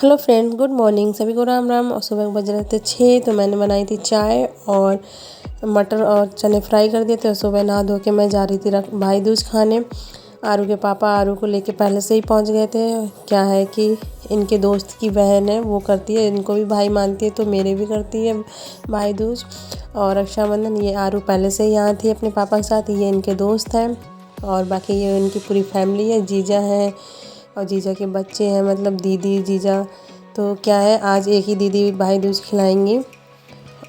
Hello friends, good morning. सभी को राम राम। और सुबह बज रहे थे 6 तो मैंने बनाई थी चाय और मटर और चने फ्राई कर दिए थे। और सुबह नहा धो के मैं जा रही थी भाई दूज खाने। आरू के पापा आरू को लेके पहले से ही पहुंच गए थे। क्या है कि इनके दोस्त की बहन है, वो करती है, इनको भी भाई मानती है तो मेरे भी करती है भाई दूज और रक्षाबंधन। ये आरू पहले से ही यहाँ थी अपने पापा के साथ। ये इनके दोस्त हैं और बाकी ये इनकी पूरी फैमिली है। जीजा हैं और जीजा के बच्चे हैं, मतलब दीदी जीजा। तो क्या है, आज एक ही दीदी भाई दूज खिलाएंगी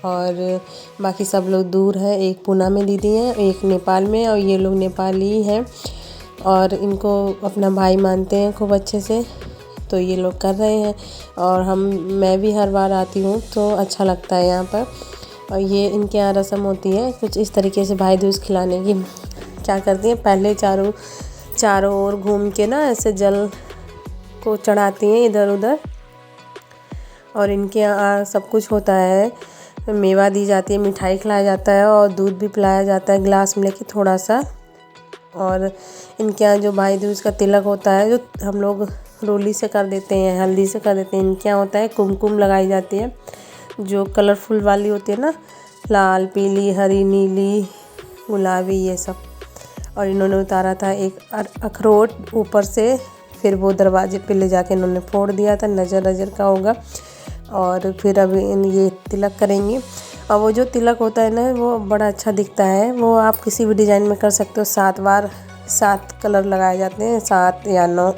और बाकी सब लोग दूर हैं। एक पूना में दीदी हैं, एक नेपाल में, और ये लोग नेपाली हैं और इनको अपना भाई मानते हैं खूब अच्छे से। तो ये लोग कर रहे हैं और मैं भी हर बार आती हूँ तो अच्छा लगता है यहाँ पर। और ये इनके यहाँ रस्म होती है कुछ इस तरीके से भाई दूज खिलाने की। क्या करती हैं, पहले चारों ओर घूम के ना ऐसे जल को चढ़ाती हैं इधर उधर। और इनके यहाँ सब कुछ होता है, मेवा दी जाती है, मिठाई खिलाया जाता है और दूध भी पिलाया जाता है गिलास में लेके थोड़ा सा। और इनके यहाँ जो भाई दूज का तिलक होता है, जो हम लोग रोली से कर देते हैं, हल्दी से कर देते हैं, इनके यहाँ होता है कुमकुम लगाई जाती है, जो कलरफुल वाली होती है ना, लाल पीली हरी नीली गुलाबी ये सब। और इन्होंने उतारा था एक अखरोट ऊपर से, फिर वो दरवाजे पे ले जाके इन्होंने फोड़ दिया था, नज़र का होगा। और फिर अब ये तिलक करेंगी। और वो जो तिलक होता है ना, वो बड़ा अच्छा दिखता है। वो आप किसी भी डिज़ाइन में कर सकते हो। 7 बार 7 कलर लगाए जाते हैं, 7 या 9।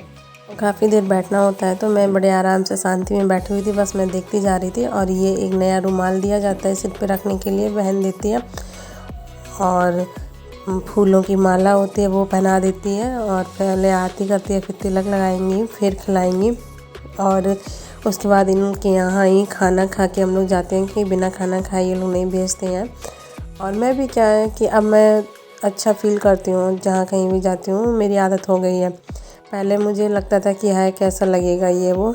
काफ़ी देर बैठना होता है तो मैं बड़े आराम से शांति में बैठी हुई थी, बस मैं देखती जा रही थी। और ये एक नया रुमाल दिया जाता है सिर पे रखने के लिए, बहन देती है। और फूलों की माला होती है वो पहना देती है। और पहले आरती करती है, फिर तिलक लगाएंगी, फिर खिलाएंगी। और उसके बाद इनके यहाँ ही खाना खा के हम लोग जाते हैं कि बिना खाना खाए ये लोग नहीं भेजते हैं। और मैं भी क्या है कि अब मैं अच्छा फील करती हूँ जहाँ कहीं भी जाती हूँ, मेरी आदत हो गई है। पहले मुझे लगता था कि हाय कैसा लगेगा ये वो,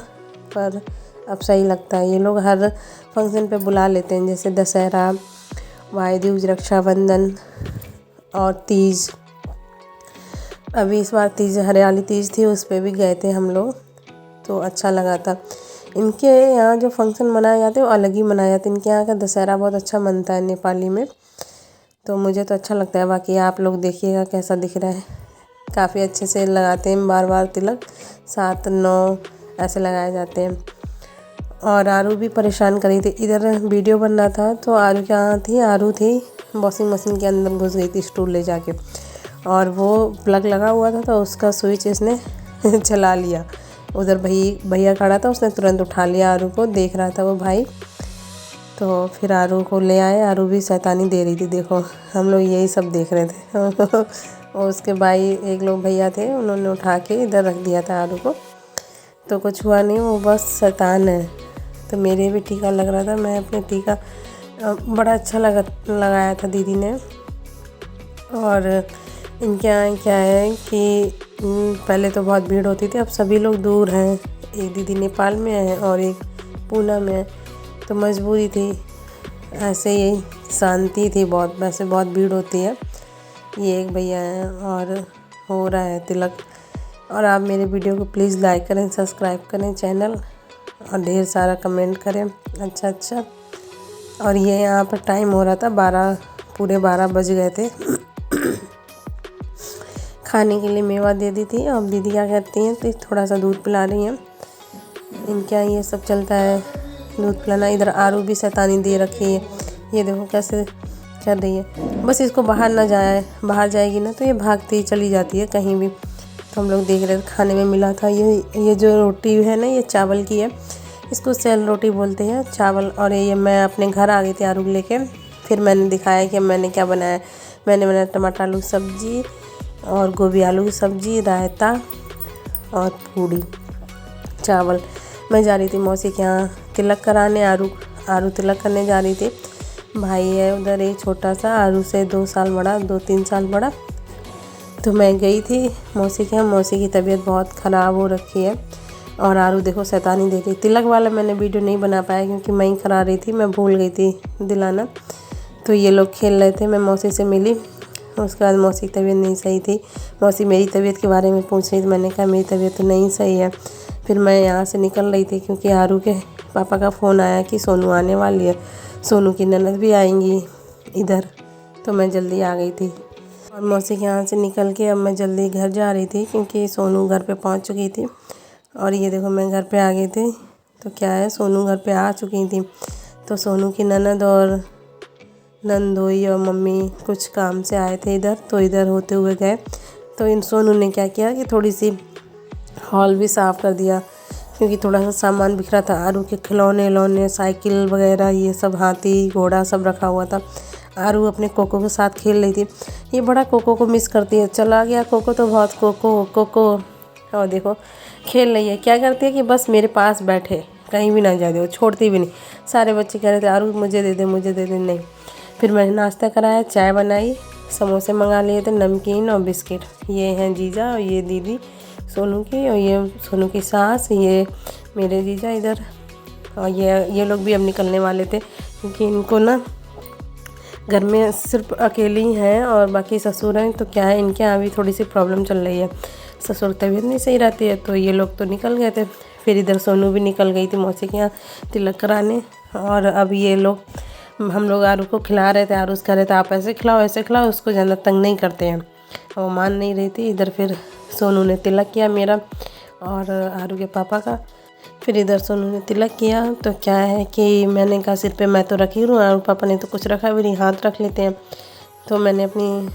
पर अब सही लगता है। ये लोग हर फंक्शन पे बुला लेते हैं, जैसे दशहरा, भाई दूज, रक्षाबंधन और तीज। अभी इस बार तीज हरियाली तीज थी, उस पर भी गए थे हम लोग तो अच्छा लगा था। इनके यहाँ जो फंक्शन मनाए जाते हैं वो अलग ही मनाए जाते हैं। इनके यहाँ का दशहरा बहुत अच्छा मनता है नेपाली में, तो मुझे तो अच्छा लगता है। बाकी आप लोग देखिएगा कैसा दिख रहा है। काफ़ी अच्छे से लगाते हैं बार बार तिलक, 7 9 ऐसे लगाए जाते हैं। और आरू भी परेशान करी थी, इधर वीडियो बन रहा था तो आरू क्या थी, आरू थी वॉशिंग मशीन के अंदर घुस गई थी स्टूल ले जाके। और वो प्लग लगा हुआ था तो उसका स्विच इसने चला लिया। उधर भैया खड़ा था, उसने तुरंत उठा लिया आरू को, देख रहा था वो भाई। तो फिर आरू को ले आए। आरू भी शैतानी दे रही थी, देखो हम लोग यही सब देख रहे थे। और उसके भाई एक लोग भैया थे, उन्होंने उठा के इधर रख दिया था आरू को, तो कुछ हुआ नहीं, वो बस शैतान है। तो मेरे भी टीका लग रहा था, मैं अपने टीका बड़ा अच्छा लगाया था दीदी ने। और इनके यहाँ क्या है कि पहले तो बहुत भीड़ होती थी, अब सभी लोग दूर हैं। एक दीदी नेपाल में है और एक पूना में है, तो मजबूरी थी, ऐसे ही शांति थी बहुत। वैसे बहुत भीड़ होती है। ये एक भैया हैं और हो रहा है तिलक। और आप मेरे वीडियो को प्लीज़ लाइक करें, सब्सक्राइब करें चैनल, और ढेर सारा कमेंट करें अच्छा। और ये यहाँ पर टाइम हो रहा था पूरे 12 बज गए थे। खाने के लिए मेवा दे दी थी। अब दीदी क्या करती हैं, तो थोड़ा सा दूध पिला रही हैं। इनके यहाँ ये सब चलता है, दूध पिलाना। इधर आरू भी शैतानी दे रखी है, ये देखो कैसे कर रही है। बस इसको बाहर जाएगी ना तो ये भागती ही चली जाती है कहीं भी। तो हम लोग देख रहे थे, खाने में मिला था ये जो रोटी है ना, ये चावल की है, इसको सेल रोटी बोलते हैं, चावल। और ये मैं अपने घर आ गई थी आरू लेके, फिर मैंने दिखाया कि मैंने क्या बनाया। मैंने बनाया टमाटर आलू की सब्ज़ी और गोभी आलू की सब्ज़ी, रायता और पूड़ी चावल। मैं जा रही थी मौसी के यहाँ तिलक कराने, आरू तिलक करने जा रही थी। भाई है उधर एक छोटा सा, आरू से 2-3 साल बड़ा। तो मैं गई थी मौसी के यहाँ। मौसी की तबीयत बहुत ख़राब हो रखी है और आरू देखो शैतानी दे रही। तिलक वाला मैंने वीडियो नहीं बना पाया क्योंकि मैं ही करा रही थी, मैं भूल गई थी दिलाना। तो ये लोग खेल रहे थे, मैं मौसी से मिली। उसके बाद मौसी की तबीयत नहीं सही थी। मौसी मेरी तबीयत के बारे में पूछ रही थी, मैंने कहा मेरी तबीयत तो नहीं सही है। फिर मैं यहाँ से निकल रही थी क्योंकि आरू के पापा का फ़ोन आया कि सोनू आने वाली है, सोनू की ननद भी आएंगी इधर, तो मैं जल्दी आ गई थी। और मौसी के यहाँ से निकल के अब मैं जल्दी घर जा रही थी क्योंकि सोनू घर पे पहुँच चुकी थी। और ये देखो मैं घर पे आ गई थी, तो क्या है सोनू घर पे आ चुकी थी। तो सोनू की ननद और नंदोई और मम्मी कुछ काम से आए थे इधर, तो इधर होते हुए गए। तो इन सोनू ने क्या किया कि थोड़ी सी हॉल भी साफ़ कर दिया क्योंकि थोड़ा सा सामान बिखरा था। आरू के खिलौने साइकिल वगैरह ये सब, हाथी घोड़ा सब रखा हुआ था। आरू अपने कोको के साथ खेल रही थी। ये बड़ा कोको को मिस करती है, चला गया कोको तो बहुत कोको। और देखो खेल रही है, क्या करती है कि बस मेरे पास बैठे, कहीं भी ना जाए, वो छोड़ती भी नहीं। सारे बच्चे कह रहे थे आरू मुझे दे दे, नहीं। फिर मैंने नाश्ता कराया, चाय बनाई, समोसे मंगा लिए थे, नमकीन और बिस्किट। ये हैं जीजा और ये दीदी सोनू की, और ये सोनू की सास, ये मेरे जीजा इधर। और ये लोग भी अब निकलने वाले थे क्योंकि इनको ना घर में सिर्फ अकेली ही हैं और बाकी ससुर हैं। तो क्या है, इनके यहाँ भी थोड़ी सी प्रॉब्लम चल रही है, ससुर की तबीयत नहीं सही रहती है। तो ये लोग तो निकल गए थे। फिर इधर सोनू भी निकल गई थी मौसी के यहाँ तिलक कराने। और अब ये लोग, हम लोग आरू को खिला रहे थे। आरू कह रहे थे आप ऐसे खिलाओ, उसको ज़्यादा तंग नहीं करते हैं। वो मान नहीं रही थी। इधर फिर सोनू ने तिलक किया मेरा और आरू के पापा का। फिर इधर सोनू ने तिलक किया। तो क्या है कि मैंने कहा सिर पे मैं तो रखी हूँ, आरू पापा ने तो कुछ रखा भी नहीं, हाथ रख लेते हैं। तो मैंने अपनी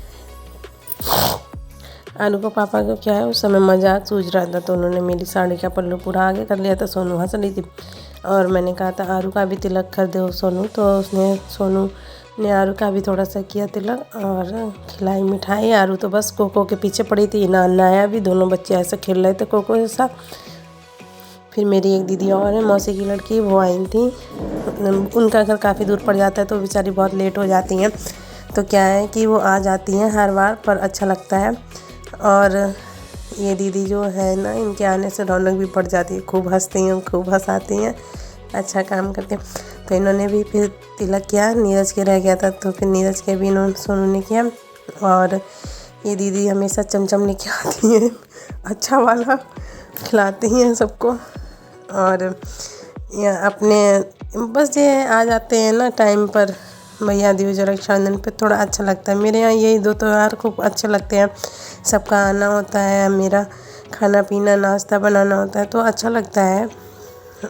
आरू को पापा को क्या है उस समय मजाक सूझ रहा था, तो उन्होंने मेरी साड़ी का पल्लू पूरा आगे कर लिया था। सोनू हंस रही थी और मैंने कहा था आरू का भी तिलक कर दो सोनू। तो सोनू ने आरू का भी थोड़ा सा किया तिलक और खिलाई मिठाई। आरू तो बस कोको के पीछे पड़ी थी, ना नहाया भी। दोनों बच्चे ऐसे खेल रहे थे कोको के साथ। फिर मेरी एक दीदी और है मौसी की लड़की, वो आई थी। उनका घर काफ़ी दूर पड़ जाता है तो बेचारी बहुत लेट हो जाती हैं। तो क्या है कि वो आ जाती हैं हर बार, पर अच्छा लगता है। और ये दीदी जो है ना, इनके आने से रौनक भी बढ़ जाती है, खूब हंसती हैं, खूब हंसाती हैं, अच्छा काम करते हैं। तो इन्होंने भी फिर तिलक किया, नीरज के रह गया था तो फिर नीरज के भी इन्होंने सोनू ने किया। और ये दीदी हमेशा चमचम लेके आती हैं, अच्छा वाला खिलाती हैं सबको। और या अपने बस ये आ जाते हैं ना टाइम पर, भैया दूज और रक्षाबंधन पे थोड़ा अच्छा लगता है। मेरे यहाँ यही दो त्यौहार खूब अच्छे लगते हैं। सबका आना होता है, मेरा खाना पीना नाश्ता बनाना होता है, तो अच्छा लगता है।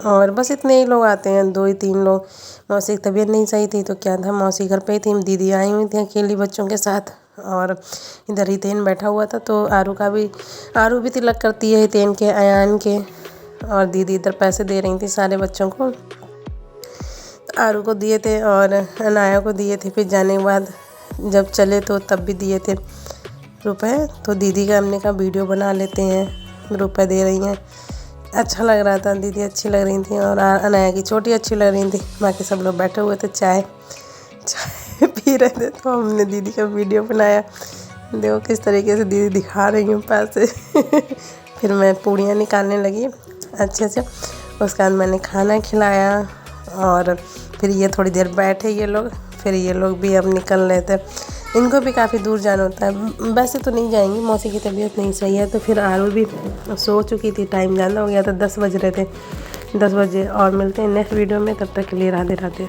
और बस इतने ही लोग आते हैं, 2 ही 3 लोग। मौसी की तबीयत नहीं सही थी तो क्या था, मौसी घर पे ही थी, दीदी आई हुई थी अकेली बच्चों के साथ। और इधर हितेन बैठा हुआ था। तो आरू भी तिलक करती है हितेन के, अयान के। और दीदी इधर पैसे दे रही थी सारे बच्चों को। आरू को दिए थे और अनाया को दिए थे। फिर जाने के बाद जब चले तो तब भी दिए थे रुपए। तो दीदी का हमने कहा वीडियो बना लेते हैं, रुपए दे रही हैं। अच्छा लग रहा था, दीदी अच्छी लग रही थी और अनाया की छोटी अच्छी लग रही थी। बाकी सब लोग बैठे हुए थे, चाय पी रहे थे। तो हमने दीदी का वीडियो बनाया, देखो किस तरीके से दीदी दिखा रही हूँ पैसे। फिर मैं पूड़ियाँ निकालने लगी अच्छे से। उसके बाद मैंने खाना खिलाया और फिर ये थोड़ी देर बैठे ये लोग। फिर ये लोग भी अब निकल रहे थे, इनको भी काफ़ी दूर जाना होता है। वैसे तो नहीं जाएंगी, मौसी की तबीयत नहीं सही है। तो फिर आरू भी सो चुकी थी, टाइम ज़्यादा हो गया था, 10 बज रहे थे, 10 बजे। और मिलते हैं नेक्स्ट वीडियो में, तब तक के लिए राधे राधे।